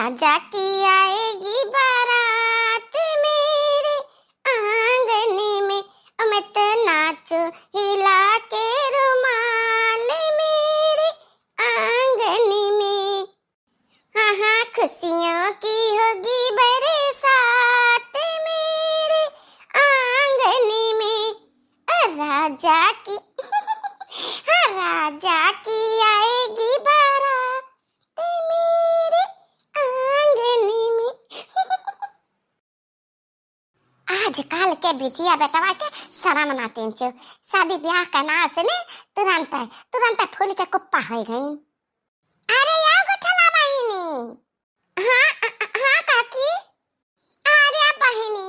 राजा की आएगी बारात मेरे आंगन में, मैं तो नाचो हिला के रुमाल मेरे आंगन में। हाँ हाँ खुशियों की होगी बरसात मेरे आंगन में। राजा की हाँ राजा की आएगी बारात मेरे आंगन में। आजकल के बिटिया बेटवा के शर्म ना तीन शादी ब्याह का नास ने तुरंत फूल के कुप्पा हो गई। अरे यार गुठला बहिनी। हाँ काकी। अरे बहिनी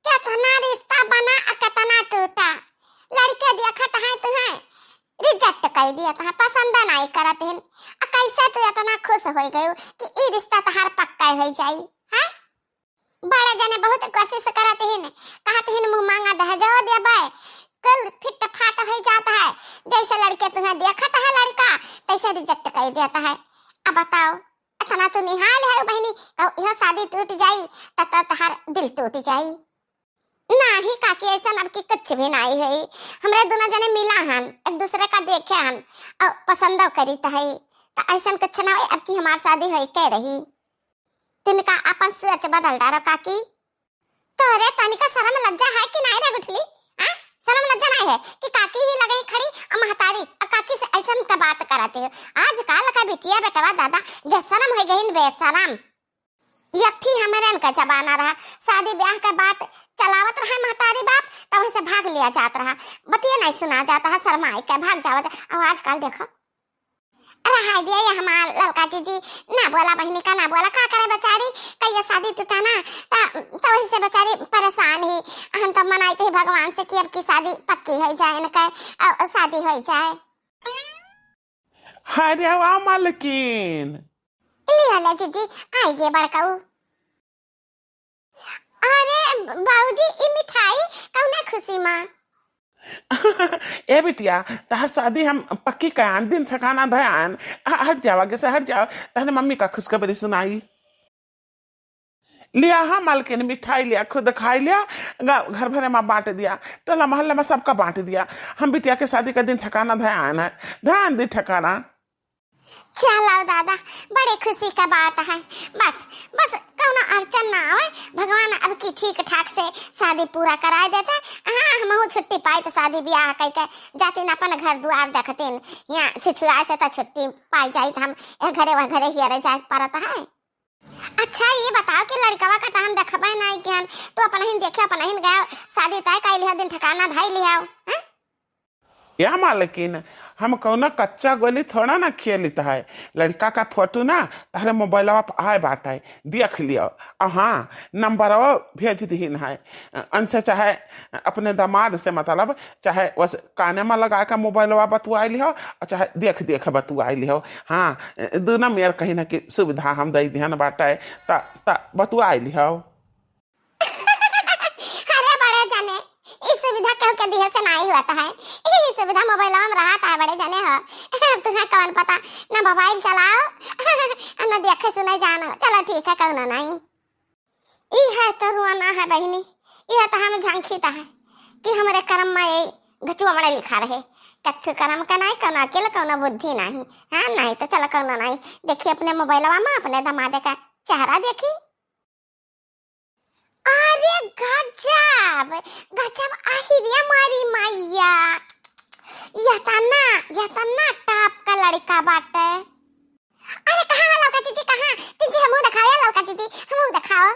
कितना रिश्ता बना कितना टूटा। लड़के देखत है तुम्हें रिजेक्ट कर दिया था, पसंद नहीं करत है। कैसे तू इतना खुश हो गई कि ये रिश्ता तहार पक्का हो जाई। हाँ बड़े जने बहुत कोशिश करते हैं, कहते हैं मुंह मांगा दहेजो देबे, कल फिट फाट हो जाता है। जैसे लड़के तुम्हें देखत है लड़का तैसे रिजेक्ट कर देता है। अब बताओ इतना तो निहाल है बहनी, यह शादी टूट जाई तब तहार दिल टूट जाई। नहीं काकी ऐसा अब की कुछ भी नहीं है। हमरे दोनों जने मिला हन, एक दूसरे का देखे हन और पसंद करी तो ऐसा कुछ ना हो। अब की हमारी शादी हो के रही। तिनका अपन सोच बदल डारो काकी। तोरे तनिका शर्म लज्जा है कि नहीं रे गुठली? हां शर्म लज्जा नहीं है कि काकी ही लगई खड़ी और महतारी और काकी से ऐसा का बात कराते हो। आजकल का बिटिया बेटवा दादा बेशरम हो गई। बेशरम यथी हमारे का जमाना रहा, शादी ब्याह का बात चलावत रहा महतारी बाप तब से भाग लिया जात रहा, बतिया नहीं सुना जाता है, शर्माई के भाग जावत। और आजकल देखो अरे हाय दिया ये हमार लड़का जी ना बोला बहनी का ना बोला का करे बेचारी कई शादी टूटाना तो वही से बेचारी परेशान ही। हम तो मनाते हैं भगवान से कि अब की शादी पक्की हो जाए न कहे शादी हो जाए। अरे वाह मालकिन लिया जीजी आई गे बड़काऊ। अरे बाबूजी ये मिठाई कौने खुशी माँ। ए बिटिया तहर शादी हम पक्की कयान दिन ठिकाना धयान हट जावा के से हट जाओ। तहने मम्मी का खुशखबरी सुनाई लिया। हाँ मालकिन मिठाई लिया, खुद खाई लिया, घर भरे में बांट दिया, टोला मोहल्ले में सबका बांट दिया। हम बिटिया के शादी का दिन ठिकाना धयान है, ध्यान दी ठिकाना। चलो दादा बड़े खुशी का बात है। बस बस कौनो अड़चन ना आवे, भगवान अब की ठीक ठाक से शादी पूरा करा देते। हाँ हम छुट्टी पाई तो शादी ब्याह कई के जाती न अपन घर दुआर देखते यहाँ छिछुआ से तो छुट्टी पाई जाई तो हम घरे वह घरे ही रह जाए पड़ता है। अच्छा ये बताओ कि लड़कवा का तो हम देखबे नहीं कि हम तो अपन ही देखे अपन ही गया शादी तय कर लिया दिन ठिकाना धाई लिया। या मालकिन हम कौना कच्चा गोली थोड़ा ना खेलता है। लड़का का फोटो ना तारे मोबाइलवा पर आए बाटा है, देख लियो। और हाँ नंबर भेज दीन है अनसे, चाहे अपने दामाद से मतलब चाहे बस काने में लगा के मोबाइलवा बतुआ लिहो और चाहे देख देख बतुआ लिहो। हाँ दोनों मेर कहीं ना कि सुविधा हम दे ध्यान बाटा है ता बतुआ लिहो। अरे बड़े जाने इस सुविधा क्यों के दिया से नहीं होता है। ये सुविधा मोबाइल में रहा था बड़े जाने हो। तुम्हें कौन पता ना मोबाइल चलाओ ना देखे सुने जानो। चलो ठीक है कौन नहीं। ये है तो रुआना है बहनी, यह तो हम झांकीता है कि हमारे कर्म में ये घचुआ मड़े लिखा रहे। कथु कर्म का नहीं कौन अकेले कौन बुद्धि नहीं। हाँ नहीं तो चलो कौन नहीं। देखिए अपने मोबाइल में अपने दामाद का चेहरा देखी। अरे गजब गजब आहिरिया मारी मैया, यह तना टॉप का लड़का बाटे। अरे कहाँ लड़का जीजी कहाँ तुझे मुंह दिखाओ लड़का जीजी मुंह दिखाओ।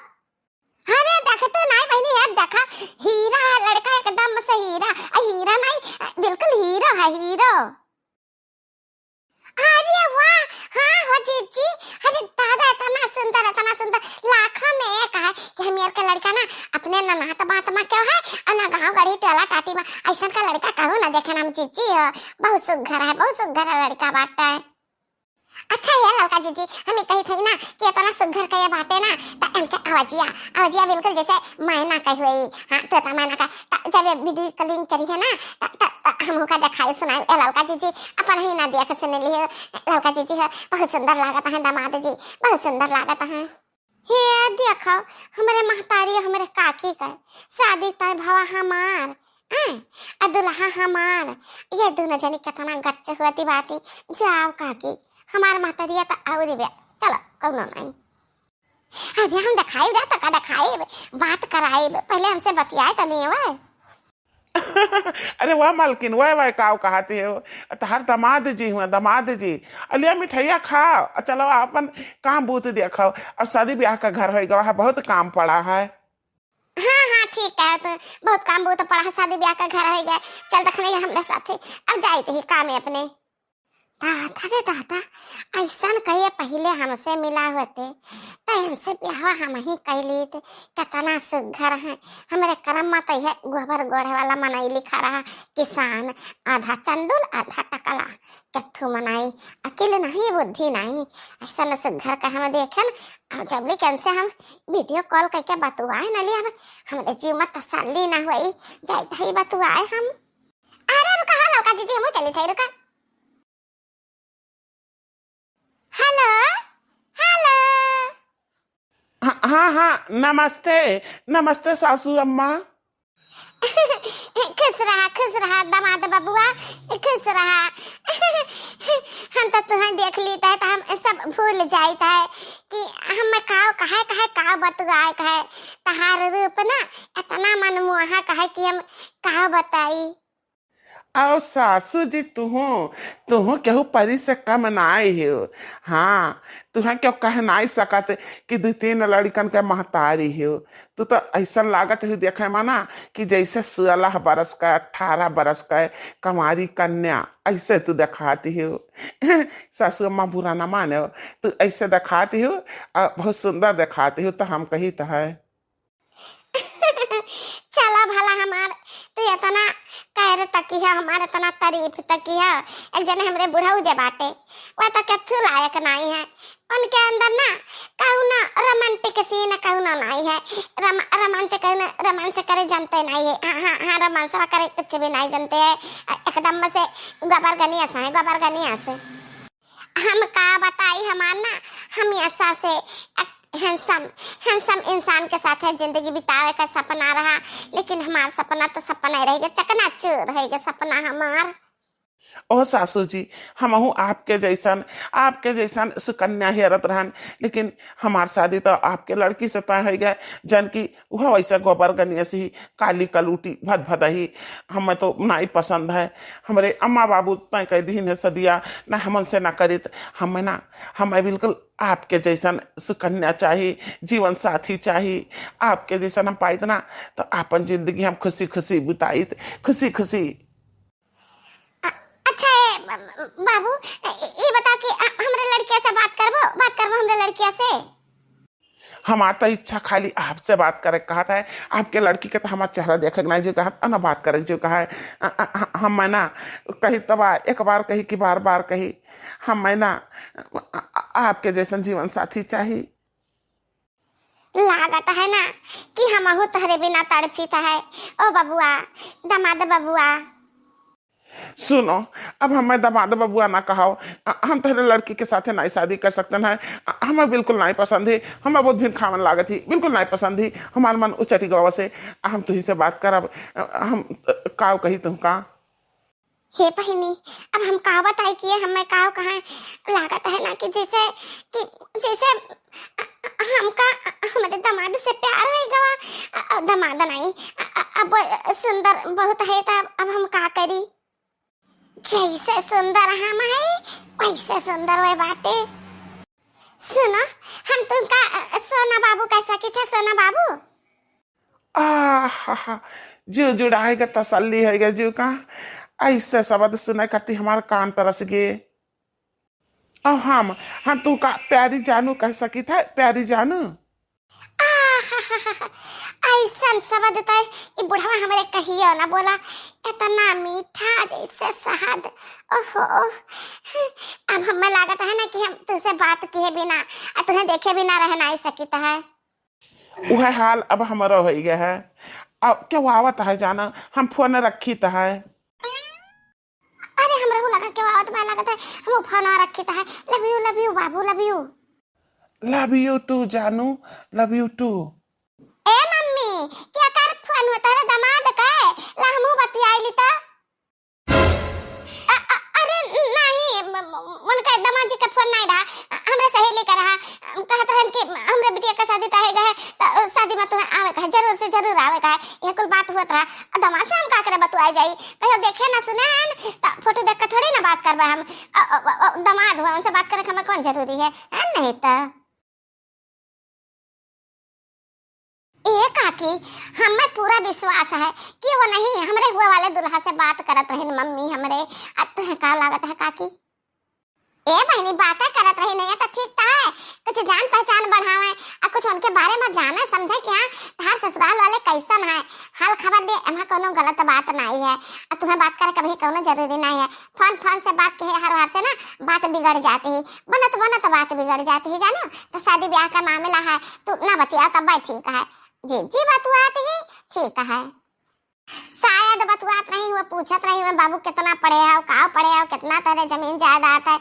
अरे देख तो नहीं बहनी है देखा हीरा है लड़का एकदम से हीरा। हीरा नहीं बिल्कुल हीरो है हीरो। अरे वाह हाँ हो जीजी। अरे दादा इतना सुंदर लाखों में एक है कि हम का लड़का ना अपने ननात बात में क्यों है और ना गाँव गढ़ी टोला टाटी में ऐसा का लड़का कहूँ ना देखे नाम जीजी हो। बहुत सुघर है लड़का बाटा है। अच्छा है लड़का जीजी हम कही थी ना कि इतना सुघर का ये बाटे ना तो इनके आवाजिया आवाजिया बिल्कुल जैसे मैना कही हुई। हाँ तोता मैना का जब ये वीडियो कॉलिंग करी है ना हम का दिखाई सुनाई ए लड़का जी अपन ही ना देख सुन लिए लड़का जी है बहुत सुंदर लागत है दामाद जी बहुत सुंदर लागत है। हे देखो हमारे महतारी हमारे काकी का शादी तय भवा हमार आ दुल्हा हमार ये दोनों जनी कितना गच्चे हुआ बाटी जाओ काकी हमार महतारी तो और बे चलो कौनो नहीं अरे हम दिखाई दे तो का दिखाई बात कराई पहले हमसे बतियाए तो नहीं हुआ। अरे वाह मालकिन वाह वाह काव कहती है तहार दामाद जी हुआ दामाद जी अलिया मिठाइया खाओ चलो अपन काम बूत देखो अब शादी ब्याह का घर हो गया बहुत काम पड़ा है। हाँ हाँ ठीक है तो बहुत काम बहुत पड़ा है शादी ब्याह का घर हो गया चल रखने हमारे साथ अब जाए थे काम है अपने दादा रे दादा ऐसा कहिए पहले हमसे मिला होते तो हमसे ब्याह हम ही कैली थे कितना सुघर है हमारे कर्म में तो है गोबर गोढ़े वाला मनाई लिखा रहा किसान आधा चंदुल आधा टकला कथू मनाई अकेले नहीं बुद्धि नहीं ऐसा न सुघर का हम देखे न जब लेकिन से हम वीडियो कॉल करके बतुआए न लिया हमारे जीव में तसल्ली न हुई जाते ही बतुआए हम। अरे रुका हाँ लौका जी हम चली थे रुका हेलो हेलो हाँ हाँ नमस्ते नमस्ते सासू अम्मा। खुश रहा दामाद बबुआ खुश रहा हम तो तुम्हें देख लेता है तो हम सब भूल जाता है कि हम काव बतुआए कहे तहार रूप ना इतना मनमोहा कहे कि हम काव बताई। आओ सासू जी तुहू केहू परी से कम नाई हो। हाँ तुहे क्यों कह नाई सकत कि 2-3 लड़कन के महतारी हो। तू तो ऐसा लागत हो देखे माना कि जैसे 16 बरस का 18 बरस का कमारी कन्या ऐसे तू दिखाती हो। सासू अम्मा बुरा ना माने हो तू ऐसे दिखाती हो बहुत सुंदर दिखाती हो तो हम कही तो है। चला भला हमार तो इतना कह तकी है हमारे इतना तारीफ तकी है एक जने हमरे बुढ़ऊ जे बाटे वह तो कथू लायक नहीं है उनके अंदर ना कौना रोमांटिक सीन कौना नहीं है रोमांस करे जानते नहीं है। हाँ रोमांस करे कुछ भी नहीं जानते है एकदम से गोबर गनिया से हम का बताई हमार ना हम ऐसा से हैंडसम इंसान के साथ है जिंदगी बितावे का सपना रहा लेकिन हमारा सपना तो सपना ही रहेगा चकनाचूर रहेगा सपना हमार। ओ सासू जी हमहू आपके जैसन सुकन्या हेरत रहन लेकिन हमार शादी तो आपके लड़की से तय हो गए जन की वह वैसा गोबर गनिया से ही काली कलूटी भदभदही हमें तो नहीं पसंद है। हमारे अम्मा बाबू तय कह दी है सदिया न हमन से न करित हमें बिल्कुल आपके जैसन सुकन्या चाहिए जीवन साथी चाहिए आपके जैसन हम पाइत ना तो अपन जिंदगी हम खुशी खुशी बिताइत खुशी। बाबू ये बता कि हमरे लड़किया से बात करबो हमरे लड़किया से। हमारा तो इच्छा खाली आपसे बात करे कहा था आपके लड़की के तो हमारा चेहरा देखे नहीं जो कहा ना बात करे जो कहा हम मैं ना कही तबा एक बार कही कि बार बार कही हम मैं ना आपके जैसन जीवन साथी चाहिए। लागत है ना कि हम तहरे बिना तड़फीता है ओ बबुआ दामाद बबुआ। सुनो अब हमें दामाद बबुआ ना कहो हम तेरे लड़की के साथ नहीं शादी कर सकते हैं हमें बिल्कुल नहीं पसंद है हमें बहुत भिन्न खावन लागत ही बिल्कुल नहीं पसंद ही हमारा मन उचटी गवा से हम तुही से बात करब हम काव कही तुम का हे बहिनी अब हम का बताई कि हमें काव कहा लागत है ना कि जैसे हमका हमारे दामाद से प्यार हो गवा दामाद नहीं अब सुंदर बहुत है तो अब हम का करी जैसे सुंदर हम है वैसे सुंदर वे बातें। सुनो हम तुमका सोना बाबू कैसा की थे सोना बाबू जो जुड़ाएगा तसल्ली है जो का ऐसे शब्द सुनाई करती हमारे कान तरस गए। और हम तू का प्यारी जानू कह सकी था प्यारी जानू ऐसा शब्द तो ये बुढ़वा हमारे कहियो ना बोला इतना मीठा जैसे शहद ओहो अब हमें लागत है ना कि हम तुझसे बात किए बिना और तुझे देखे बिना रह नहीं सकता है। वह हाल अब हमारा हो गया है। अब क्या वो आवत है जाना, हम फोन रखी तो है। अरे हमरा को लगा के आवत मैं लगा था हम फोन रखी था। लव यू बाबू love you. Love you too जानू, लव यू टू। ए मम्मी क्या कर फोन होता है दामाद का ला हमू बतियाई ली ता। अरे नहीं उनका दामाद जी का फोन नहीं रहा, हमरे सहेली का रहा। कहत रहन कि हमरे बिटिया का शादी तय है तो शादी में तुम्हें आवे का जरूर से जरूर आवे का। ये कुल बात हुआ था दामाद से हम का करे बतुआई जाई कहियो देखे ना सुने त फोटो देख के थोड़ी ना बात करबा हम। दामाद हुआ उनसे बात करे हमें कौन जरूरी है नहीं तो। ये काकी हमें पूरा विश्वास है कि वो नहीं हमरे हुए वाले दुल्हा से बात करत रही मम्मी हमरे। तुम्हें का लागत है काकी? ए बहनी बातें करत रही नहीं है तो ठीक है, कुछ जान पहचान बढ़ावे और कुछ उनके बारे में जाने समझे कि हाँ तार ससुराल वाले कैसन है हाल खबर दे। एमा कोनो गलत बात नहीं है और तुम्हें बात करे कभी कोनो जरूरी नहीं है। फोन से बात कहे हर बार से ना बात बिगड़ जाती है, बनत बात बिगड़ जाती है जानो। तो शादी ब्याह का मामला है तो ना बतिया तब बात ठीक है। जी बतुआत ही ठीक है, शायद बतुआत नहीं हुआ पूछत नहीं हुआ बाबू कितना पढ़े हो का पढ़े हो कितना तेरे जमीन जायदाद है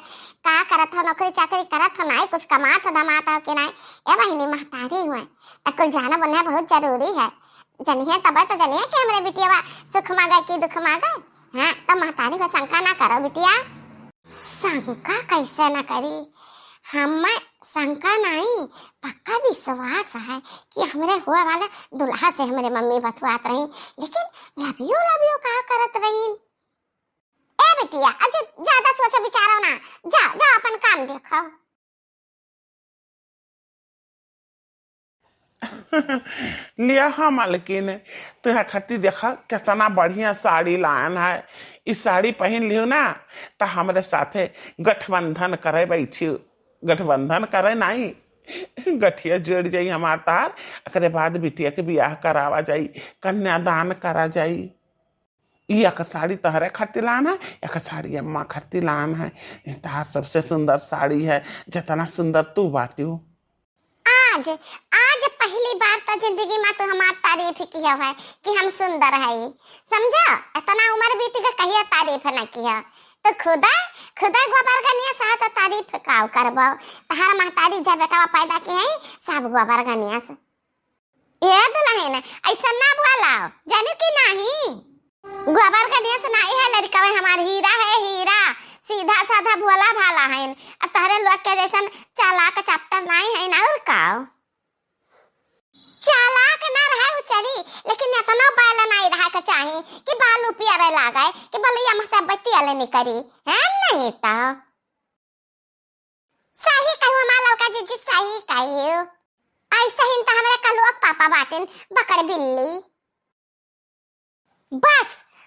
का करत हो नौकरी चाकरी करत हो नहीं कुछ कमात हो दमात हो कि नहीं। ए बहिनी महतारी हुए तो कुल जाना बनना बहुत जरूरी है। जनिए तब तो जनिए कि हमरे बिटिया सुख मांगे कि दुख मांगे। हाँ तो महतारी को शंका ना करो बिटिया। शंका कैसे ना करी, हमें शंका नहीं पक्का विश्वास है कि हमरे हुआ वाला दुल्हा से हमारे मम्मी बतवात रही। लेकिन लव यू कहा करत रही। ए बिटिया अजय ज्यादा सोचो विचारो ना, जा अपन काम देखो। लिया हाँ मालकिन, तुहे खट्टी देखा कितना बढ़िया साड़ी लान है। इस साड़ी पहन लियो ना तो हमारे साथे गठबंधन करे बैठी। गठबंधन करे नहीं गठिया जोड़ जाई हमार तार। अकरे बाद बिटिया के ब्याह करावा जाई, कन्यादान करा जाई। एक साड़ी तहरे खातिर लान है, एक साड़ी अम्मा खातिर लान है। तार सबसे सुंदर साड़ी है, जितना सुंदर तू बाटी। आज पहली बार तो जिंदगी में तो हमार तारीफ किया है कि हम सुंदर है। समझा इतना उम्र बीत गई कहिया तारीफ न किया तो खुदा गोबर गनिया साथ तारीफ काव करबो। तहार महतारी जब बेटा पैदा की है सब गोबर गनिया से याद नहीं ना ऐसा ना बोलाओ जाने कि नहीं। गोबर गनिया से नहीं है लड़का है हमार हीरा है हीरा, सीधा साधा भोला भाला है। तहरे लोग के जैसन चालाक चैप्टर नहीं है ना उनका। चालाक ना रहा चली लेकिन इतना बाल नहीं रहा के चाहिए कि बालू पियारे लागे कि बलिया में सब बत्ती वाले निकरी है नहीं तो। सही कहू हमारा लड़का जी सही कहू। ऐसा ही तो हमारे कलुआ पापा बाटिन बकड़ बिल्ली।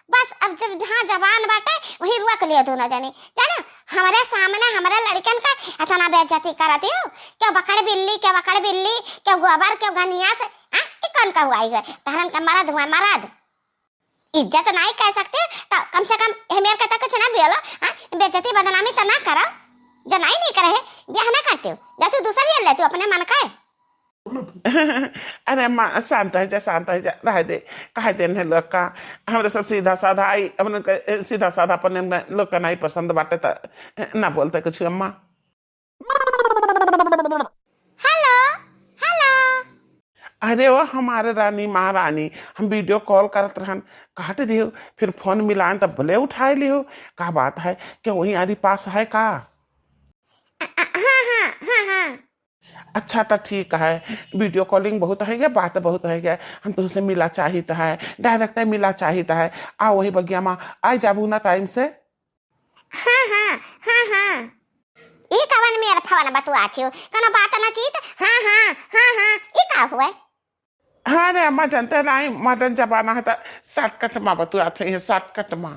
बस अब जब जहाँ जवान बाटे वही रुआ के लिए दोनों जने जाना हमारे सामने हमारे लड़कन का इतना बेइज्जती करती हो। क्या बकड़ बिल्ली क्या गोबर क्या गनिया से कौन का हुआ है तहरन का मरद हुआ मरद। इज्जत नहीं कह सकते तो कम से कम हमें कहता कुछ ना बोलो। बेइज्जती बदनामी तो ना करो जो नहीं करे ब्याह ना करते हो जा तू दूसरा ही ले तू अपने मन का है। अरे माँ शांत है जा रह दे कह देने लोग का हमारे सब सीधा साधा आई अपने सीधा साधा अपने लोग का नहीं पसंद बाटे तो ना बोलते कुछ। अम्मा हेलो अरे वो हमारे रानी महारानी हम वीडियो कॉल करत रहन काट दियो फिर फोन मिलान तब भले उठाए लियो। का बात है क्या वही आदि पास है का? हाँ। अच्छा तो ठीक है, वीडियो कॉलिंग बहुत है क्या बात बहुत है क्या। हम तुमसे मिला चाहिए है डायरेक्ट मिला चाहिए है। आ वही बगिया माँ आ जाबू ना टाइम से। हाँ ई कवन मेरा फवन बतुआ थियो कोनो बात ना चीत। हाँ ई का हुआ? हाँ रे अम्मा जानते नहीं मॉडर्न जमाना है तो शॉर्टकट माँ बतुआ थे शॉर्टकट माँ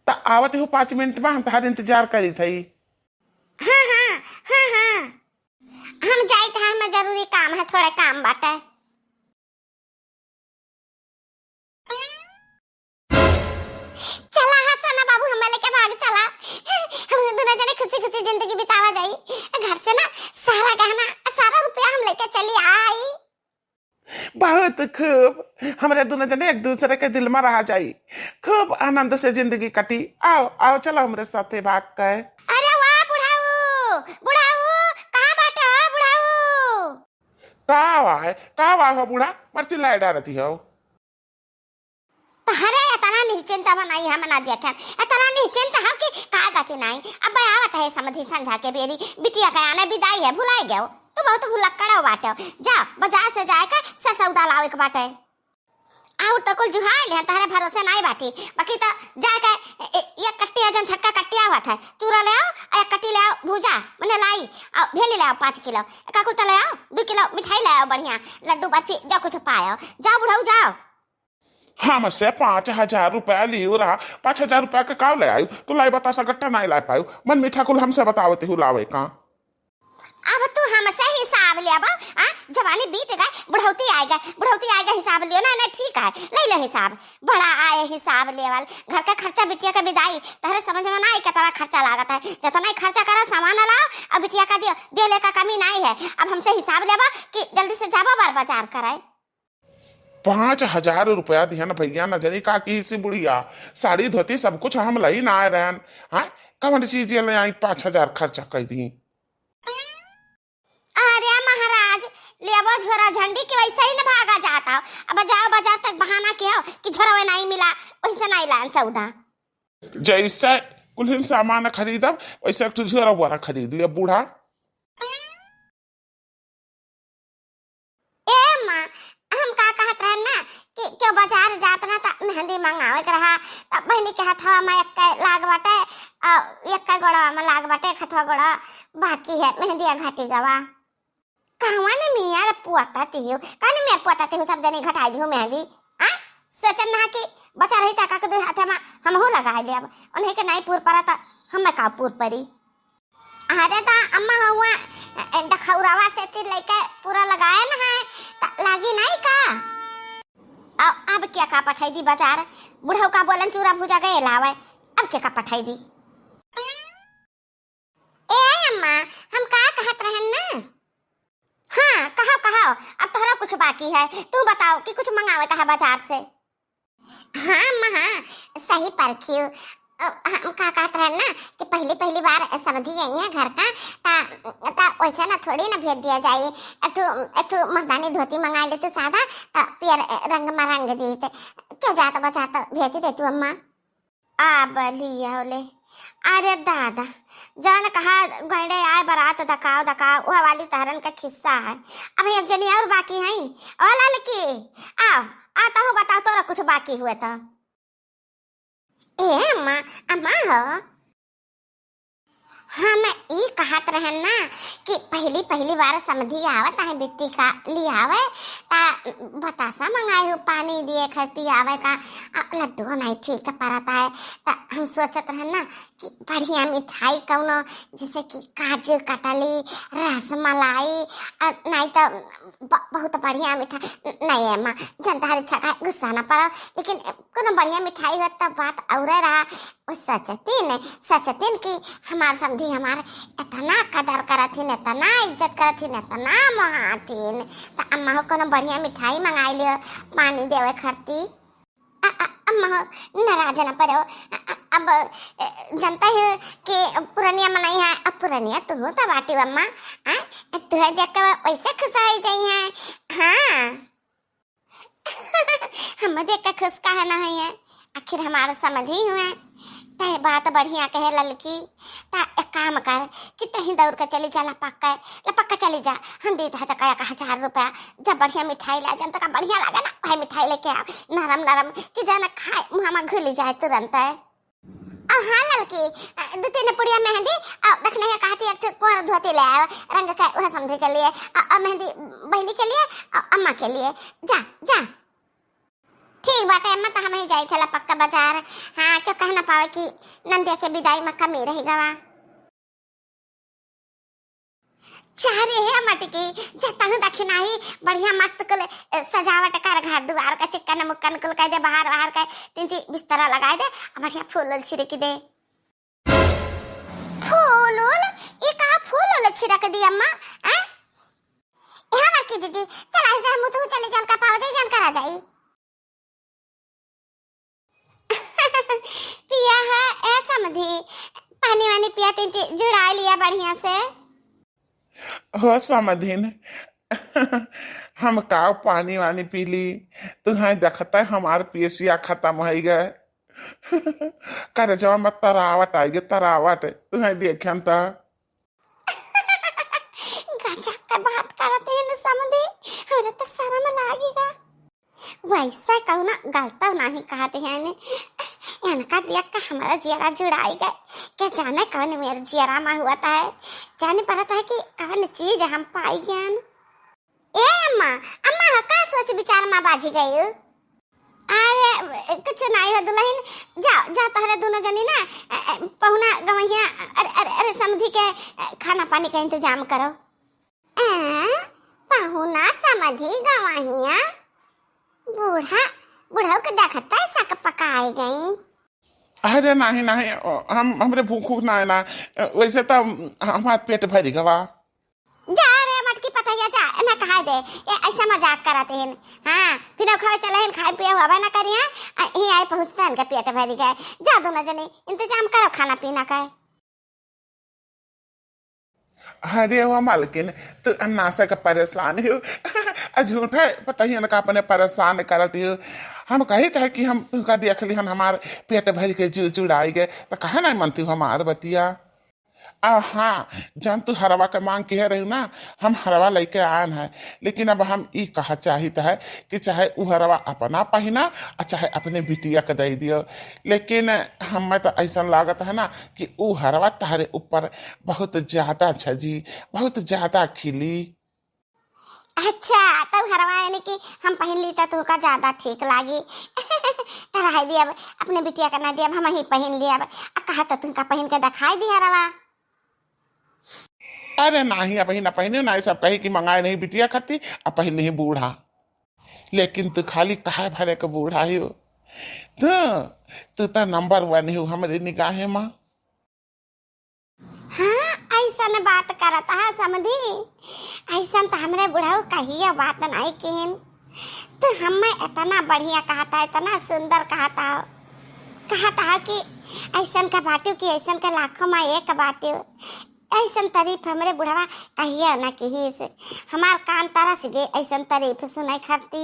तो आवत हो 5 मिनट में हम तुम्हारे इंतजार करी थी। हाँ हम जाए थे हमें जरूरी काम है थोड़ा काम बाटे। चला हसना बाबू हमें लेके भाग चला। हम दोनों जने खुशी जिंदगी बितावा जाई। घर से ना सारा गहना सारा रुपया हम लेके चली आई। बहुत खूब हमारे दोनों जने एक दूसरे के दिल में रह जाई, खूब आनंद से जिंदगी कटी। आओ आओ चलो हमारे साथे भाग के। अरे वाह बुढ़ाऊ, बुढ़ाऊ कहाँ बाटे हो बुढ़ाऊ? का वाह हो बूढ़ा, मर्ची लाए डालती हो। तहरे इतना नहीं चिंता बनाई हम ना देखा, इतना नहीं चिंता हम कि का गति नहीं। अब आवत है समझी समझा के बेरी बिटिया का आने विदाई है, भुलाई गयो तो बहुत भुलक्कड़ बाटे। जा बाजार से जाके सौदा लावे के बाटे। आउ तो कुल जुहाल है तारे भरोसे नहीं बाटी, बाकी तो जाके एक कट्टिया जन छटका कट्टिया हुआ था चूरा ले आओ, एक कट्टी ले आओ भूजा मने लाई, और भेली ले आओ 5 किलो, एक कुत्ता ले आओ 2 किलो मिठाई ले आओ बढ़िया, लड्डू बर्फी जो कुछ पाओ। जाओ बुढ़ाऊ जाओ। हमसे 5,000 रुपया लियो रहा, 5,000 रुपया के का ले आयु? तू लाई बता सकट्टा नहीं ला पायु, मन मीठा कुल हमसे बतावती हूँ लावे का। अब तू हमसे हिसाब ले अब, जवानी बीत गए बुढ़ौती आएगा, बुढ़ौती आएगा हिसाब लियो ना। ना ठीक है ले ले हिसाब, बड़ा आए हिसाब लेवल। घर का खर्चा बिटिया का विदाई तहरे समझ में ना आई कितना खर्चा लागत है, जितना खर्चा करो सामान लाओ अब बिटिया का दियो देले का कमी नहीं है। अब हमसे हिसाब लेबा कि जल्दी से जाबा बार बाजार कराए। 5,000 रुपया दिया ना भैया, न जनी का की सी बुढ़िया साड़ी धोती सब कुछ हम लही ना आए रहन। हाँ कौन चीज ले आई 5,000 खर्चा कर दी? अरे महाराज लेबो झोरा झंडी के वैसे ही न भागा जाता। अब जाओ बाजार तक बहाना किया कि झोरा नहीं मिला, वैसे नहीं लान सौदा। जैसे कुल सामान खरीदब वैसे तू झोरा बोरा खरीद लिया बूढ़ा। ए माँ हम का कहत रहन ना कि क्यों बाजार जात ना त मेहंदी मंगावे के रहा, त बहनी के हथवा में एक लाग बाटे, एक का गोड़ा में लाग बाटे, खथवा गोड़ा बाकी है मेहंदी घाटी गवा। कहवा ने मियां पुआता तियो काने मैं पुआता तियो सब जने घटाई दियो मेहंदी। आ सोचन ना कि बचा रही ता का दे हाथ में हम हो लगा दे, अब उन्हें के नहीं पूर परा त हम का पूर परी। अरे ता अम्मा हुआ डखौरावा से ती लेके पूरा लगाया ना है त लागी नहीं का। अब क्या का पठाई दी बाजार, बुढ़ऊ का बोलन चूरा भूजा गए लावे, अब क्या का पठाई दी। ए अम्मा हम का कहत रहन ना। हाँ कहो कहो, अब तोहरा कुछ बाकी है, तू बताओ कि कुछ मंगावे का है बाजार से। हाँ महा सही परखियो, हम का कहते हैं ना कि पहली बार समझी आई है घर का ता वैसे ना थोड़ी ना भेज दिया जाए। एक मर्दानी धोती मंगा लेते सादा ता पियर रंग में रंग दी थे, क्यों जाता बचाता भेज दे तू अम्मा। आ बलिया ले अरे दादा जान कहा गंडे आए बारात दकाओ दकाओ वह वाली तहरन का किस्सा है। अब एक जनी और बाकी है वाला लकी आओ आता हो बताओ तोरा कुछ बाकी हुए तो। ए अम्मा अम्मा हो हाँ मैं ये कहत रहन ना कि पहली बार समझी आवत है बिट्टी का लियावे ता बतासा मंगाए हो पानी दिए खर पियावे का लड्डू नहीं ठीक परता है ता हम सोचत रहन ना कि बढ़िया मिठाई कौनो जैसे कि काजू कतली रसमलाई और नहीं तो बहुत बढ़िया मिठाई नहीं है माँ जनता हर इच्छा का गुस्सा ना पड़ो, लेकिन कोनो बढ़िया मिठाई हो तब बात और रहा। वो सचतीन कि हमार समझी हमार इतना कदर करथिन, इतना इज्जत करथिन, इतना महाथिन त अम्मा हो कोनो बढ़िया मिठाई मंगाई लियो पानी देवे खरती। अम्मा हो नाराज न पड़ो, अब जनता है कि पुरानिया मनाई है, अब पुरानिया तू हो तो बाटी अम्मा तुहे देख के वैसे खुश हो जाई है। हाँ हम देख के खुश काहे ना है, आखिर हमारे समझी हुए तह बात बढ़िया कहे ललकी ता एक काम कर कि तही दौड़ के चली जा लपक्का चली जा, हम दे दे कया का 1,000 रुपया जब बढ़िया मिठाई ला जन तक बढ़िया लगा ना वही मिठाई लेके आ नरम नरम कि जाना खाए मुँह में घुल जाए तुरंत है। और हाँ ललकी 2-3 पुड़िया मेहंदी देखने है कहती एक कोर धोती ले आयो रंग का वह समझे के लिए और मेहंदी बहनी के लिए और अम्मा के लिए। जा जा ठीक बात है अम्मा तो हमें जाए थे पक्का बाजार। हाँ क्यों कहना पावे कि नंदिया के विदाई में कमी रहेगा वा चाह रही है मटकी जता हूँ दखी नहीं बढ़िया मस्त कुल सजावट कर घर द्वार का चिकन मुक्कन कुल कह दे बाहर का 3 बिस्तरा लगा दे बढ़िया फूल छिड़क दे। फूल ये कहा फूल छिड़क दी अम्मा यहाँ की दीदी चला ऐसे मुंह तो चले जान का पाव दे जान करा जाई। पिया है ऐसा मधी पानी वानी पिया तीन जुड़ा लिया बढ़िया से। हो समधिन हम का पानी वानी पी ली, तुम्हें देखता है हमार पियसिया खत्म हो गए। कर जवा मत तरावट आएगी तरावट तुम्हें देखें तो गजब का बात करते हैं न समझी, हमें तो शर्म लागेगा। वैसा कहू ना गलता नहीं कहते हैं ने इनका देख का हमारा जियरा जुड़ाई गए। क्या जाने कौन मेरे जियरा में हुआ था है, जाने पता है कि कौन चीज हम पाई ज्ञान। ए अम्मा अम्मा का सोच विचार में बाजी गई। अरे कुछ नहीं हो दुल्हन, जाओ जाओ तहरे दोनों जनी ना पहुना गवैया अरे अरे अरे समधी के खाना पानी का इंतजाम करो। पहुना समधी गवैया बूढ़ा बूढ़ा के देखता है सक पकाई गई। अरे नहीं नहीं हम हमरे भूख ना है ना, वैसे तो हमारा पेट भरी गवा। जा रे मटकी पतैया जा ना कहा दे ये ऐसा मजाक कराते हैं। हाँ फिर खाए चले हैं खाए पिए हुआ ना करिए ये आए पहुंचते हैं इनका पेट भरी गए। जा दोनों जने इंतजाम करो खाना पीना का। अरे वो मालकिन तू अन्ना से का परेशान हो झूठा पता ही का अपने परेशान करती हो। हम कही थे कि हम तुमका देख ली हमारे पेट भर के जुड़ाई गए तो कहे ना मनती हो हमार बतिया। हाँ जन तू हरवा के मांग के रही ना हम हरवा लेके आन है, लेकिन अब हम ई कहा चाहिए है कि चाहे वो हरवा अपना पहिना और चाहे अपने बिटिया के दे दियो, लेकिन हमें तो ऐसा लागत है ना कि वो हरवा तारे ऊपर बहुत ज्यादा छजी बहुत ज्यादा खिली। अच्छा तो हरवा यानी कि हम पहन ली तो तुमका ज्यादा ठीक लागी। तरह दिया अपने बिटिया का ना दिया हम ही पहन लिया कहा तो तुमका पहन के दिखाई दिया हरवा। अरे नहीं अब ना पहने ना सब कही कि मंगाए नहीं बिटिया खाती अब पहन नहीं बूढ़ा, लेकिन तू खाली कहा भरे का बूढ़ा ही हो तू तो नंबर 1 हो हमारे निगाहें माँ। हाँ ऐसा न बात करता है समझी, ऐसा तो हमरे बुढ़ाऊ कही बात नहीं किन तो हमें इतना बढ़िया कहता है इतना सुंदर कहता है कि ऐसा का बाटू की ऐसा का लाखों में एक बाटू ऐसा तारीफ हमरे बुढ़ावा कहिए ना कही से हमार कान तरस गए ऐसा तारीफ सुनाई करती।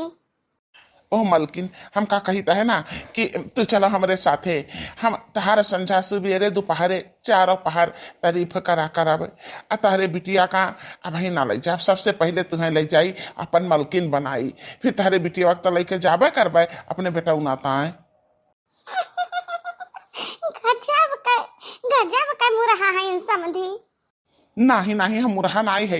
ओ मलकिन हम का कहता है ना कि तू चलो हमारे साथे हम तहार संझा सुबेरे दोपहरे चारों पहर तारीफ करा करब तारे बिटिया का अब ही ना ले जा। सबसे पहले तुम्हें ले जाई अपन मलकिन बनाई फिर तारे बिटिया वक्त लेके जाबे करबे अपने बेटा उनाता है। गजब का मुरहा है इन समझी। नहीं नहीं हम मुरहा नहीं है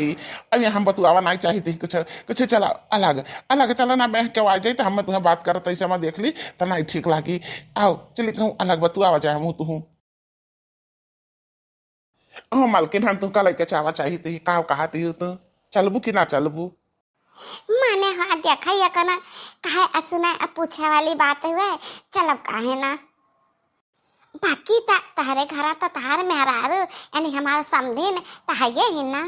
अब हम बतुआवा नहीं चाहिए कुछ कुछ चला अलग अलग चला ना मैं के आ जाए तो हम तुम्हें बात करत ऐसे मैं देख ली तो नहीं ठीक लगी। आओ चलिए कहूँ अलग बतुआवा जाए हम तू ओ मालकिन हम तुमका लेके चावा चाहिए का कहती हो तू चलबू कि ना चलबू। माने हाँ देखा या कना कहे असुना पूछे वाली बात हुए चलब काहे ना बाकी तहरे घरा तो तहार मेहरारू यानी हमारा समझी न तहाये ही ना।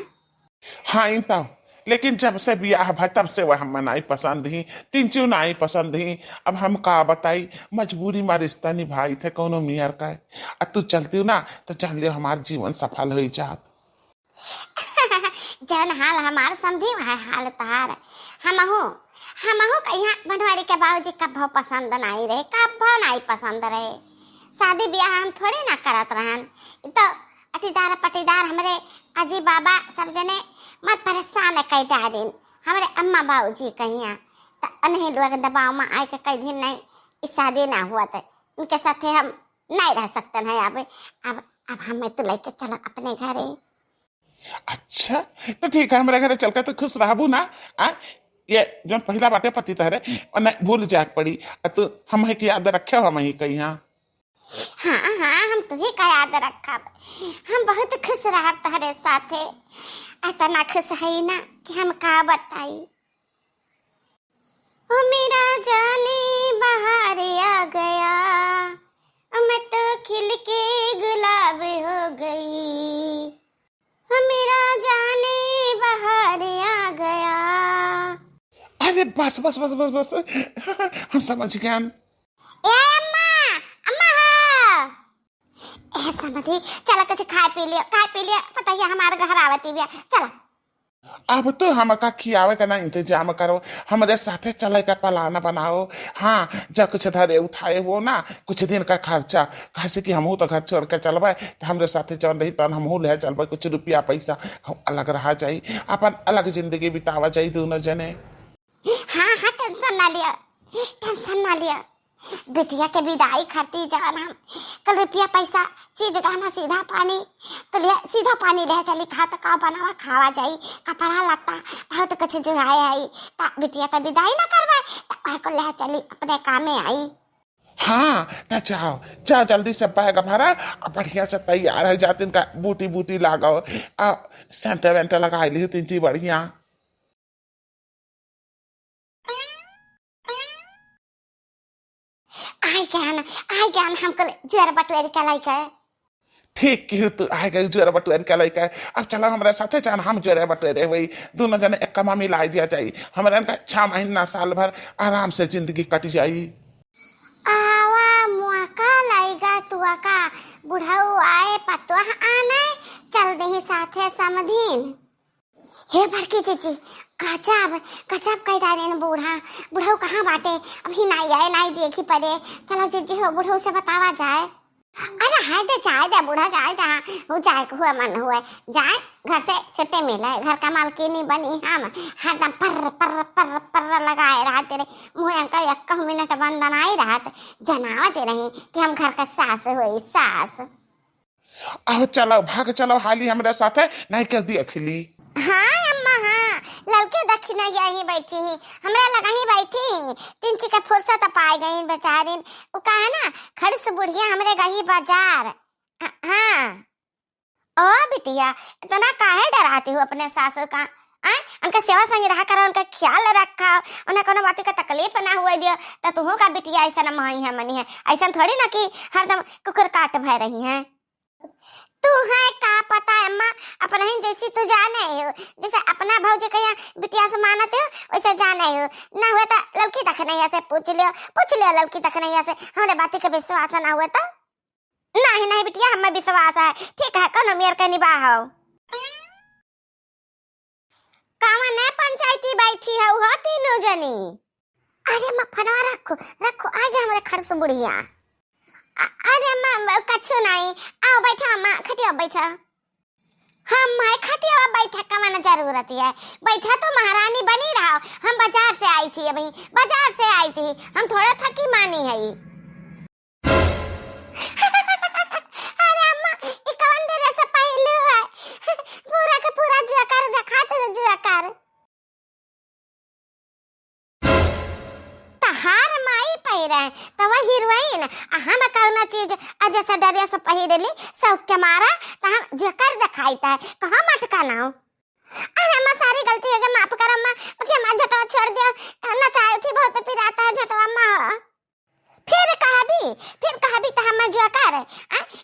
हाँ तो लेकिन जब से बियाह भा तब से वह हम नहीं पसंद ही तीन चू नहीं पसंद ही। अब हम का बताई मजबूरी में रिश्ता निभाई थे कोनो मियार का तू चलती हो ना तो चल लियो हमार जीवन सफल हो जात। जन हाल हमार समझी वह हाल तहार हमहू कहीं बनवारी के बाबूजी कब पसंद नहीं रहे कब नहीं पसंद रहे। शादी ब्याह हम थोड़ी ना करत रहन तो अटीदार पटीदार हमरे अजी बाबा सब जने मत परेशान कई दिन हमारे अम्मा बाबूजी कहिया तो अनही लोग दबाव में आए के कई दिन नहीं शादी ना हुआ तो उनके साथ हम नहीं रह सकते हैं। अब हमें तो लेके चलो अपने घरे। अच्छा तो ठीक है हमारे घर चल के तो खुश रहबू ना ये जो पहला बाटे पति तहरे और नहीं भूल जाए पड़ी तो हम ही याद रखे हम ही कहीं। हाँ हम तुम्हें का याद रखा हम बहुत खुश रहा तुम्हारे साथ इतना खुश है ना कि हम का बताई। ओ मेरा जाने बाहर आ गया मैं तो खिल के गुलाब हो गई। ओ मेरा जाने बाहर आ गया अरे बस बस बस बस बस हम समझ गए। ए अम्मा, अम्मा हो। ए समझी, चलो कुछ खाए पी लिया, पता है हमारे घर आवती भी चलो। अब तो हमका खियावे का ना इंतजाम करो, हमारे साथे चले का प्लान बनाओ। हाँ, जब कुछ धरे उठाए वो ना कुछ दिन का खर्चा, कैसे कि हमहू तो घर छोड़ के चलबे, तो हमरे साथे चल रही तन हमहू ले चलबे, कुछ रुपया पैसा हम अलग रहा जाई, अपन अलग जिंदगी बितावा जाई दोनों जने। हाँ हाँ, टेंशन ना लिया। बिटिया के विदाई खाती जान हम कल रुपया पैसा चीज गहना सीधा पानी ले चली, खा तो का बनावा खावा जाई, कपड़ा लत्ता बहुत कुछ जो आई ता बिटिया का विदाई ना करवा ता को ले चली अपने काम में आई। हाँ तो जाओ जाओ जल्दी से बैग भरा और बढ़िया से तैयार है जाती इनका बूटी बूटी लगाओ, सेंटर वेंटर लगा ली तीन चीज बढ़िया। आई ज्ञान हमको जोर बटुएरी का लाइक है। ठीक की तू आ गई जोर बटुएर के लइका। अब चलो हमारे साथे जान, हम जोर बटुएरे वही दोनों जने एक कमा मिला दिया जाई, हमारे इनका 6 महीना साल भर आराम से जिंदगी कट जाई। आवा मुआका लाइगा तुआ का बुढ़ाऊ आए पतवा आने चल दे साथे समधीन। हे बड़की जीजी, गजब गजब कह रहे हैं बुढ़ाऊ कहाँ बाटे, अभी नहीं आए नहीं देखी पड़े। चलो जीजी हो बुढ़ाऊ से बतावा जाए। अरे हाय दे जाए दे बुढ़ा जाए जहाँ हो जाए हुआ मन हुआ जाए, घर से छुट्टे मिले, घर का मालकिनी बनी हम हरदम पर पर पर पर लगाए रहा तेरे मुँह अंकल 1 मिनट बंद आई रहा जनावत रही कि हम घर का सास हुई सास। अब चलो भाग चलो हाली हमारे साथे नहीं कर दिया खिली। हाँ अम्मा हाँ, लड़के दक्षिणा यही बैठी ही हमरा लगा ही बैठी तीन ची का फुर्सत पाई गई बेचारी वो कहा ना खड़ी से बुढ़िया हमरे गई बाजार। हाँ ओ बिटिया इतना काहे डराती हो अपने सासू का, उनका सेवा संग रहा करो, उनका ख्याल रखा, उन्हें कोनो बात का तकलीफ ना हुआ दियो तो तुहो का बिटिया ऐसा न मही है मनी है, ऐसा थोड़ी ना कि हरदम कुकर काट भय रही है। तू है का पता अम्मा अपना ही जैसी तू जाने हो, जैसे अपना भौजी कहिया बिटिया से मानते हो वैसे जाने हो, ना हुआ तो लड़की तक नहीं से पूछ लियो लड़की तक नहीं से हमारे बात के विश्वास ना हुआ तो नहीं बिटिया हमें विश्वास है, ठीक है कौन मेर के निभाओ। कावा ने पंचायती बैठी है वो तीनों जनी। अरे मां फनवा रखो आगे हमारे खरस बुढ़िया। अरे मां कछु नहीं, आओ बैठा मां खटिया बैठा। हम माय खटिया बैठा कमाना जरूरत है, बैठा तो महारानी बनी रहो, हम बाजार से आई थी, अभी बाजार से आई थी, हम थोड़ा थकी मानी है। अरे अम्मा ये कौन तेरे से पहलू है, पूरा का पूरा जुआ कर दिखाते हो जुआ कर तहार माई पहिरे तवा हीरोइन हम कौना चीज जैसा डरिया से पहिरली सब के मारा त हम जकर दिखाईता है कहां मटका नाओ। अरे अम्मा सारी गलती है माफ कर अम्मा, कि अम्मा झटवा छोड़ दिया ना चाहे उठी बहुत पिराता है झटवा अम्मा। फिर कहा भी तो हम जो कर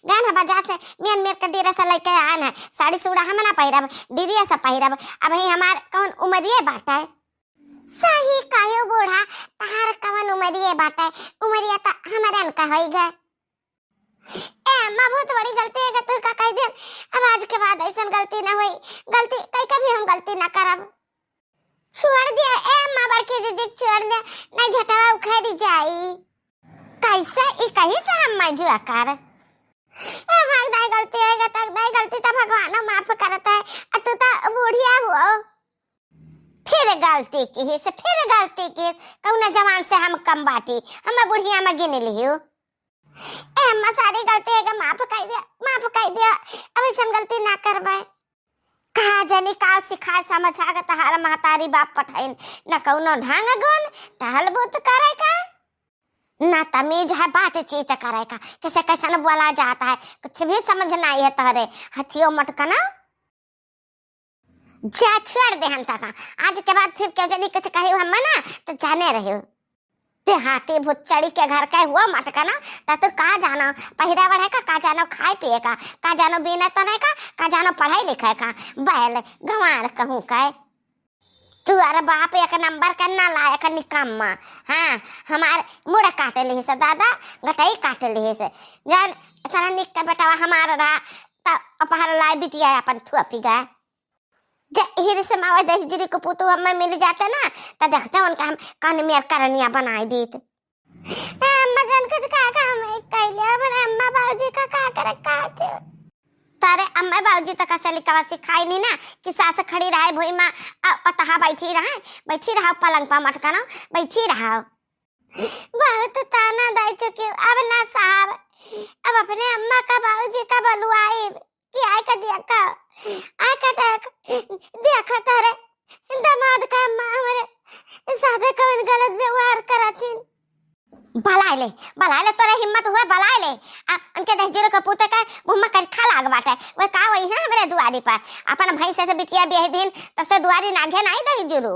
गाना बाजार से मेर के डेरा से लेके आन है, साड़ी सूड़ा हम ना पहिरब दीदिया से पहिरब, अब ही हमार कौन उमरिए बाटा है। सही कायो बूढ़ा तहार कवन उमरिए बाटा है, उमरिया ता हमारन का होई गए। ए अम्मा बहुत बड़ी गलती है तू का कह दे, अब आज के बाद ऐसा गलती ना होई, गलती कभी हम गलती ना करब। छोड़ दिया ए अम्मा बड़की दीदी छोड़ दे, नहीं झटवा उखड़ी जाई कैसे ई कहीं से हम मजुआ कर। ए भगदाई गलती है तक गलती तो भगवान माफ करता है, तू तो बूढ़िया हुआ फिर गलती की कौन जवान से हम कम बाटी हम बुढ़िया में गिन लियो। ए अम्मा सारी गलती है माफ कर दिया अब ऐसा गलती ना करबे। कहा जनी का सिखा समझा के तहार महतारी बाप पठाइन न कौनो ढंग गुण टहल बुत करे का ना तमीज है बातचीत करे का, कैसे कैसा न बोला जाता है कुछ भी समझ नहीं है तहरे हथियो मटकना जा छोड़ दे हम तक। आज के बाद फिर क्या जनी कुछ कही हम ना तो जाने रहे ते हाथी भूत चढ़ी के घर का हुआ मटकना तो का जानो पहिरा बढ़े का जानो खाए पिए का जानो बिना तो नहीं का जानो पढ़ाई लिखाए का बैल गंवार कहूँ का तू अरे बाप एक नंबर का ना लायक निकम्मा। हाँ हमार मुड़ा काटे ली से दादा गटाई काटे ली से जान इतना निक का बेटा हमारा रहा तब अपहार लाई बिटिया अपन थुपी गया हीरे से मावा देख जिरी को पुतु हमें मिल जाते ना तो देखते उनका हम कान में करनिया बनाई देते अम्मा जान कुछ काका हमें कहले अपने अम्मा बाबूजी का का करे काटे तारे अम्मा बाबूजी तक से लिखवा सिखाई नहीं ना कि सास खड़ी रहे भोई मां पतहा बैठी रहा पलंग पर मटकाना बैठी रहा बहुत ताना दे चुकी अब ना साहब अब अपने अम्मा का बाबूजी का बलुआई कि आय का दिया का आय का देखा तारे दामाद का अम्मा हमारे साथे कवन गलत व्यवहार करथिन बलाले तोरे हिम्मत हुआ बलाले उनके दस जीरो का पुते का मुंह कर खा लाग बाटे वो का वही है हमरे दुआरी पर अपन भाई से बिटिया बियाह दिन तब से दुआरी नागे नहीं दे जीरो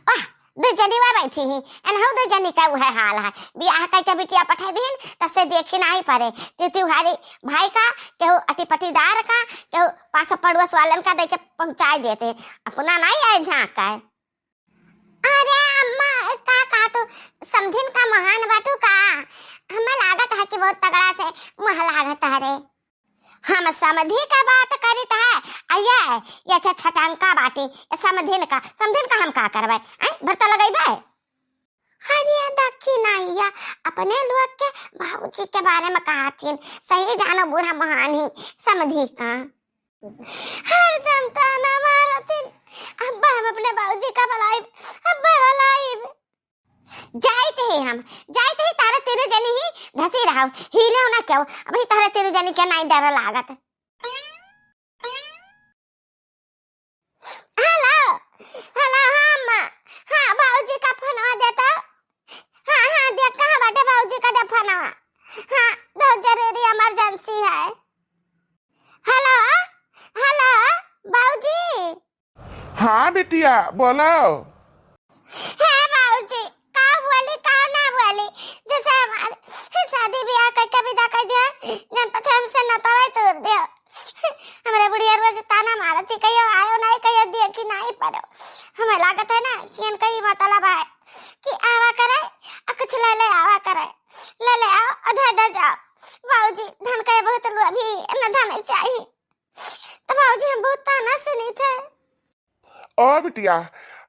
वाह दो जनी वा बैठी ही एन हो दो जनी का वह हाल है बियाह का के बिटिया पठा दिन तब से देखी नहीं पड़े तिहारी भाई का केहू अटिपटीदार का केहू पास पड़ोस वालन का दे के पहुंचाई देते अपना नहीं आए झांका अरे अम्मा का तो समझिन का महान बाटू का हमें लागत है कि बहुत तगड़ा से मुह लागत है रे हम समझी का बात करित है आया ये छटंका बाटी समझिन का हम का करबे भरता लगैबे हरिया दखी नहीं अपने लोग के बाबूजी के बारे में कहथिन सही जानो बूढ़ा महान ही समझी का हरदम ताना मारथिन अब्बा हम अपने बाबूजी का बलाई अब्बा बलाई जाते ही तारा तेरे जनी ही धसी रहा हिले होना क्यों अभी तारा तेरे जनी के नहीं डर लागत हेलो हाँ बाबूजी का फोन देता हाँ देख कहाँ बाटे बाबूजी का दे फोन हाँ बहुत जरूरी इमरजेंसी है हेलो बाबूजी हाँ बिटिया बोलो है बाबूजी का बोली का ना बोली जैसे हमारे शादी ब्याह करके विदा कर दिया जन पता हमसे नतावे तोड़ दिया हमारे बुढ़िया रोज ताना मारती कहियो आयो नहीं कहियो देखी नहीं पड़ो हमें लागत है ना कि इनका ही मतलब है कि आवा करे कुछ ले आवा करे ले आओ अधा जाओ बाबूजी धन का बहुत अभी न धन चाहिए तो बाबूजी हम बहुत ताना सुनी थे ओ बिटिया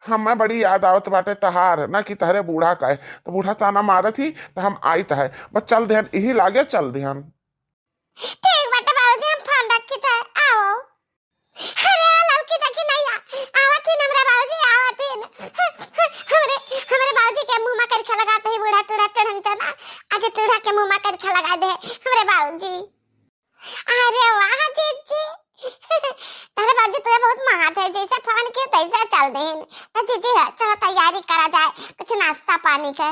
हमें बड़ी याद आवत बाटे तहार ना कि तहरे बूढ़ा का है तो बूढ़ा ताना मारत ही तो हम आइत है बस चल देहन यही लागे चल देहन ठीक बाटे बाबूजी हम फोन रखी थे आओ अरे लड़की तक नहीं आवत ही हमरा बाबूजी आवत ही हमरे बाबूजी के मुंह में करखा लगाते ही बूढ़ा टूड़ा टढ़न चना आज टूड़ा के मुंह में करखा लगा दे हमरे बाबूजी अरे वाह जीजी तारे बाबूजी तो बहुत महान है जैसे फोन किए तैसे चल देन तो जीजी चलो तैयारी करा जाए कुछ नाश्ता पानी का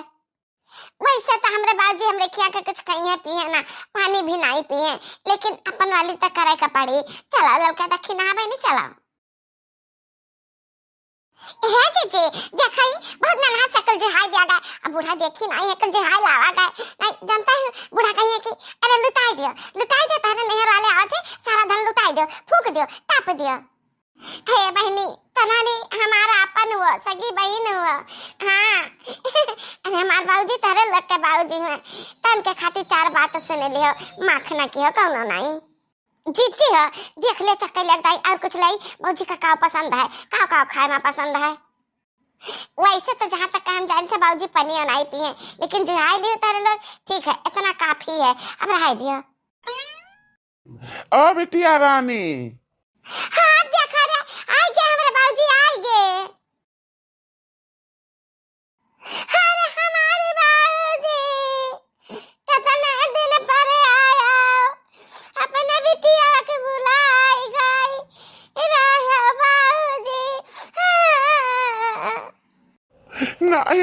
वैसे तो हमरे बाबूजी हमरे खिया के कुछ कहीं पिए ना पानी भी नहीं पिए लेकिन अपन वाली तो करे का पड़ी चला लड़का तो खिनावे नहीं चला है जीजी देखाई बहुत नन्हा सकल जहाई दिया गया अब बूढ़ा देखी नहीं है जहाई लावा गए नहीं जानता है बूढ़ा कहीं कि अरे लुटाई दे तारे नहर वाले आते सारा धन लुटाई दो फूक दो ताप दियो हे बहनी तनानी हमारा अपन हुआ सगी बहन हुआ हाँ अरे हमारे बाबूजी तारे लोग के बाबूजी हुए तो उनके खातिर चार बात सुन लियो माखना की हो कौनो नहीं जीजी है देख ले चक्कर लग जाए और कुछ लाई बाबूजी का काव पसंद है काव खाए में पसंद है वैसे तो जहाँ तक हम जाने थे बाबूजी पनीर नहीं पिए लेकिन जो आए दिए तारे लोग ठीक है इतना काफी है अब रह दियो ओ बिटिया रानी हाँ देखा रे आए गए हमारे बाबूजी आए गए अरे हमारे बाबूजी कितने दिन पर आया अपने बिटिया के बुलाई गई रहे बाबूजी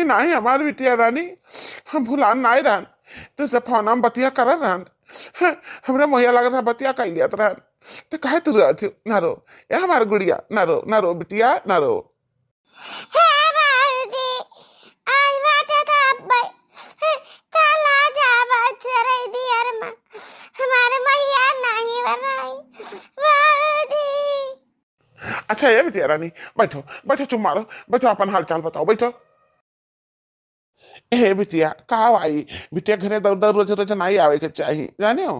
नहीं हमारी बिटिया रानी हम भुलान नहीं रहन तुझसे फोन हम बतिया कर रहन हमरे मोहिया लग रहा बतिया कर लिया रहन तो कहे तू रहती ना रो ये हमारे गुड़िया ना रो बिटिया ना रो हे बाबूजी आज बात था अब्बा चला जा बात रे दियर में हमारे मैया नहीं बनाई बाबूजी अच्छा ये बिटिया रानी, बैठो बैठो, चुप मारो, बैठो, अपन हाल चाल बताओ, बैठो। ए बिटिया का आई, बिटिया घरे दौड़ दौड़ रोज रोज नहीं आवे के चाहिए, जाने हो।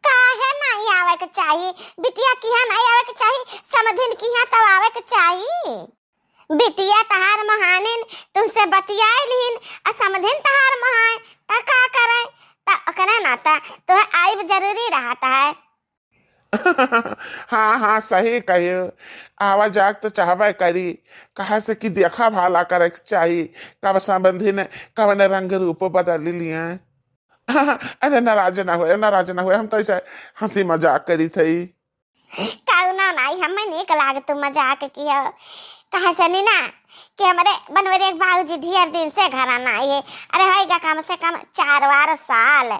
काहे नहीं आवे के चाहिए? बिटिया किया नहीं आवे के चाहिए? समधिन किया तब आवे के चाहिए। बिटिया तहार महानिन तुमसे बतियाइलिन आ समधिन तहार महाय ता का करे? ता करे ना ता तो आइब जरूरी रहता है। हाँ हाँ सही कहियो, आवा जाग तो चाहबे करी, कहा से कि देखा भाला करे के चाहिए, कब संबंधी ने कवन रंग रूप बदल लिया। अरे नाराज ना हुए, नाराज ना हुए, हम तो ऐसा हंसी मजाक करी थी। कौना नहीं हमें निक लाग तू मजाक किया। कहा से नी ना कि हमारे बनवरे एक बाबूजी ढेर दिन से घर आना है। अरे होएगा कम से कम 4 साल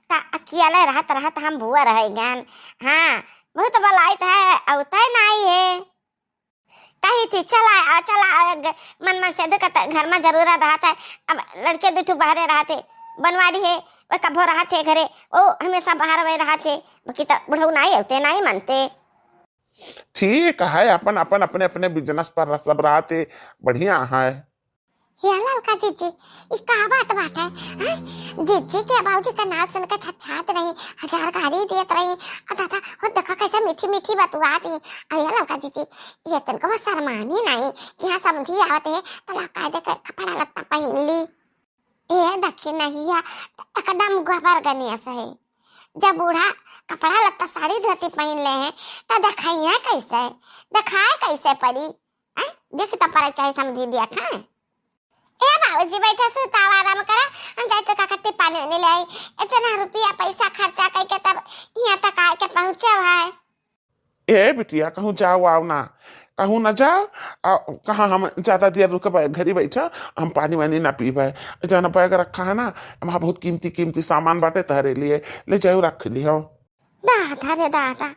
ता अकेले रहत रहत हम बुआ रह गए। हाँ बहुत बलाइत है औते नहीं है। कही थी चला मन मन से दुख घर में जरूरत रहता है। अब लड़के दुठू बाहर रहते, बनवारी है वो कभो रहते घरे, वो हमेशा बाहर में रहते, बाकी तो बुढ़ऊ नहीं होते नहीं मानते। ठीक है, अपन अपन अपने अपने बिजनेस पर सब रहते, बढ़िया है। ये ललका जीजी ये का बात है? जीजी के बाबूजी का नाम सुनकर छछात रही, 1000 गाड़ी देत रही। दादा हो देखा कैसे मीठी मीठी बतुआत है। अरे ललका जीजी ये तनको बस शर्मानी नहीं, यहाँ समझी आवत है तो कायदे का कपड़ा लत्ता पहन ली। ये देखी नहीं है एकदम गोबर गनियस है। जब बूढ़ा कपड़ा लत्ता साड़ी धोती पहन ले हैं तो दिखाइए कैसे, दिखाए कैसे पड़ी? देख तो पर चाहे समझी दिया था। ए बाबूजी बैठे सुतावा आराम करा, हम जाते का कत्ती पानी नहीं ले आई। इतना रुपया पैसा खर्चा करके तब यहाँ तक आके पहुँचे भाई। ए बिटिया कहूँ जाओ आओ ना, कहूँ ना जाओ, कहाँ हम ज्यादा देर रुक पाए, घर ही बैठा, हम पानी वानी ना पी पाए। जाना बैग रखा है ना, वहाँ बहुत कीमती कीमती सामान बाटे तहरे लिए, ले जाओ रख लियो। दादा रे दादा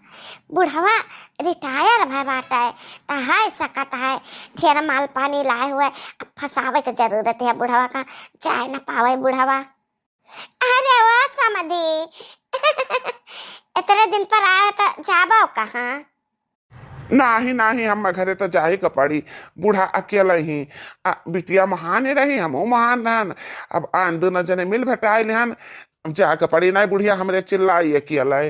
बुढ़वा रिटायर भाई बाटा है तहाय सकत है, ढेर माल पानी लाए हुए, अब फसावे की जरूरत है बुढ़वा का, जाए ना पावे बुढ़वा। अरे वाह समधी इतने दिन पर आया तो जाबो कहाँ? नाही नाही हम घरे तो जाही का पड़ी, बूढ़ा अकेला ही, बिटिया महान ही रही, हम महान रहन, अब आन दोनों जने मिल भटाइल हन, जा के पड़ी नहीं, बुढ़िया हमरे चिल्लाई अकेला।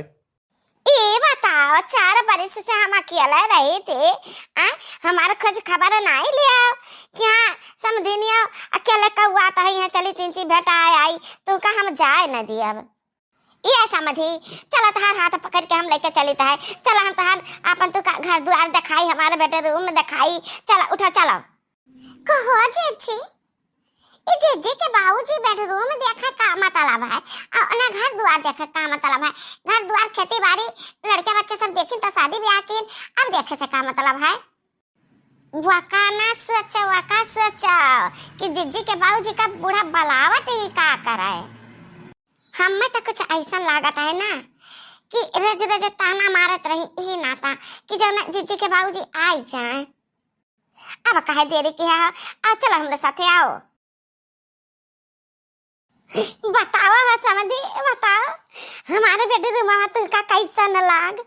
ये बताओ 4 बरस से हम अकेला रहे थे, हमारा खोज खबर नहीं लिया क्या? समझिनिया अकेले कौआ तो है यहाँ चली 3 चीज भेटा आई तो का हम जाए न दिया। ये समझी चला तहार हाथ पकड़ के हम लेके चली है, चला हम तहार अपन तो घर द्वार दिखाई, हमारे बेटे रूम में दिखाई, चला उठा चलो। कहो जी ये जीजी के बाबूजी बेडरूम देखा का मतलब है और ना घर द्वार देखा का मतलब है? घर द्वार खेती बाड़ी लड़के बच्चे सब देखिन तो शादी ब्याह किन, अब देखे से का मतलब है? वकाना सोचा कि जीजी के बाबूजी का बूढ़ा बलावत ही का करे। हमें तो कुछ ऐसा लागत है ना कि रोज रोज ताना मारत रही यही नाता कि जो ना जीजी के बाबूजी आई जाए। अब कहे देरी किया आओ चलो हमारे साथ आओ। बताओ समझी बताओ हमारे बेटे तो माँ तू का कैसा न लाग?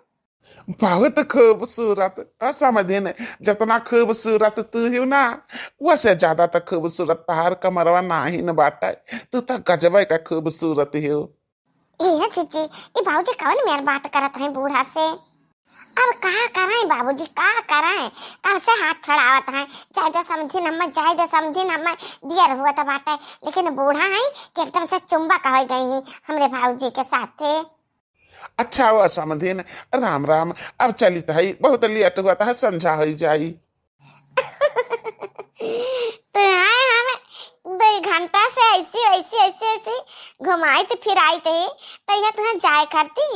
बहुत खूबसूरत, समझे न, जितना खूबसूरत तू हो ना वैसे ज्यादा तो खूबसूरत तहार कमरवा नाही न बाटा, तू तो गजबे का खूबसूरत हो। ये जीजी ये बाबूजी कौन मेरी बात करत है बूढ़ा से? अब कहा कराएं बाबूजी का कराएं, कब से हाथ छड़ावत है, जाए दे समझी नम्मा दियर हुआ तो बात है, लेकिन बूढ़ा है कि एकदम से चुम्बा कह गई हमरे बाबूजी के साथ थे। अच्छा हुआ समझे न, राम राम, अब चली है, बहुत लेट हुआ था, संझा हो जाई। तो आए हम 2 घंटा से ऐसी घुमाई थे फिराई थे तो यह तुम्हें जाए करती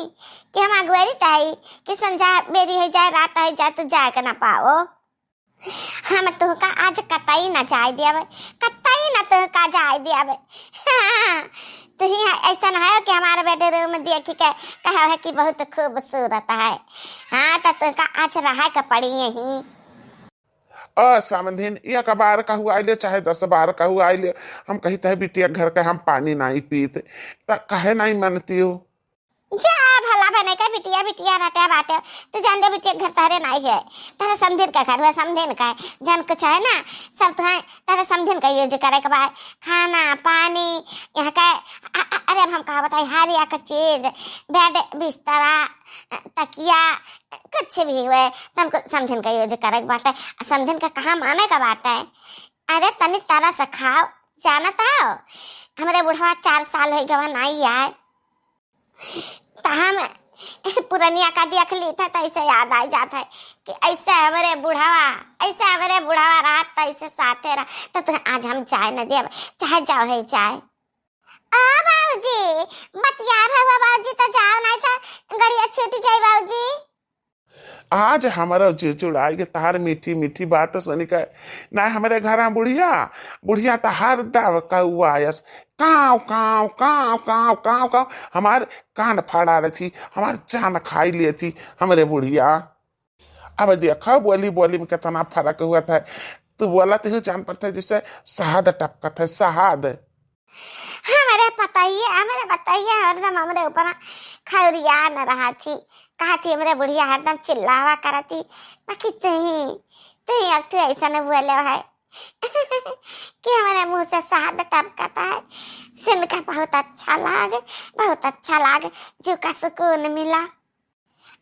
कि हम अगुरी तई कि संझा बेरी हो जाए रात हो जाए तो जाए कर ना पाओ। हम तुहका आज कतई ना जाए दियावे, कतई ना तुहका जाए दियावे। तो ही ऐसा ना है कि हमारे बेटे रूम देख के कहा है कि बहुत खूबसूरत है। हाँ तो तुहका आज रहा का पड़ी यही। समझिन एक बार कहू आइले चाहे 10 बार कहू आइले, हम कहते हैं बिटिया घर का हम पानी नहीं पीते, कहे नहीं मनती हो। जा भला बने का बिटिया बिटिया रटे बाटे तो जान दे बिटिया घर तारे नहीं है तारा समझिन का घर हुआ समझिन का जन कुछ है ना सब तुम्हें तारा समझिन का यूज करे के बाद खाना पानी यहाँ का अरे अब हम कहा बताए हर या का चीज बेड बिस्तरा तकिया कुछ भी हुए तुमको समझिन का यूज करे के बाटे समझिन का कहाँ माने का बाटे अरे तनी तारा से खाओ जानता हो हमारे बुढ़वा 4 साल हो गवा नहीं आए तो हम पुरानिया का देख ली था तो ऐसे याद आ जाता है कि ऐसे हमारे बुढ़ावा रात तो ऐसे साथे रहा तो तुम्हें आज हम चाय न दे चाहे जाओ है चाय बाबूजी बतिया बाबूजी तो जाओ नहीं तो गड़िया छूट जाए बाबूजी आज हमारा जी जुड़ाई के तार मीठी मीठी बात सुनी का ना हमारे घर बुढ़िया तो हर दब कौआ आयस काव काव काव काव काव काव हमारे कान फाड़ा रही थी हमारे जान खाई लिए थी हमारे बुढ़िया अब देखो बोली बोली में कितना फर्क हुआ था तू बोला तो जान पड़ता है जिससे शहद टपका था शहद हमारे बताइए हरदम हमारे ऊपर खौरिया न रहा थी कहा थी हमारे बुढ़िया हरदम चिल्लावा करती बाकी तुही अब तो ऐसा न बोले है कि हमारे मुंह से शहद टपकता है सुन का बहुत अच्छा लागे जो का सुकून मिला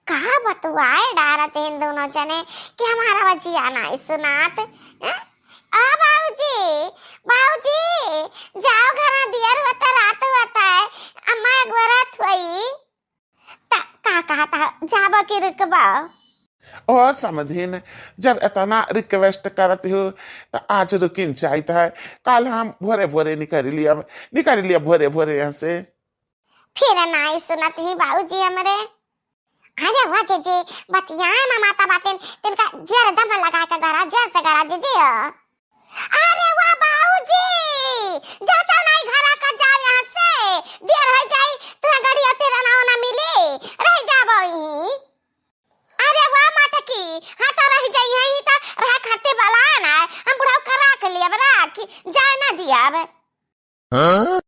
कहा बतुआए डारते इन दोनों जने कि हमारा बजिया नहीं सुनात बाबूजी जाओ घर दियर होता रात होता है अम्मा एक बार हुई कहा था जाबो की रुकबा और समझिन जब इतना रिक्वेस्ट करती हो तो आज रुकिन चाहिए है कल हम भोरे भोरे निकल लिया भोरे भोरे यहाँ से फिर नहीं सुनत ही बाबूजी हमारे अरे वाह जी बतिया माता बातें तिनका जर दम लगा के गरा जर से गरा जी अरे वाह बाबूजी जाता नहीं घर का जा यहाँ से देर हो जाए तो गाड़ी तेरा ना मिले रह जाबो ही अरे वाह माता की हाँ तो रह जाए यहीं तो रह खाते वाला ना हम बुढ़ाऊ करा के लिए बरा कि जाए ना दिया अब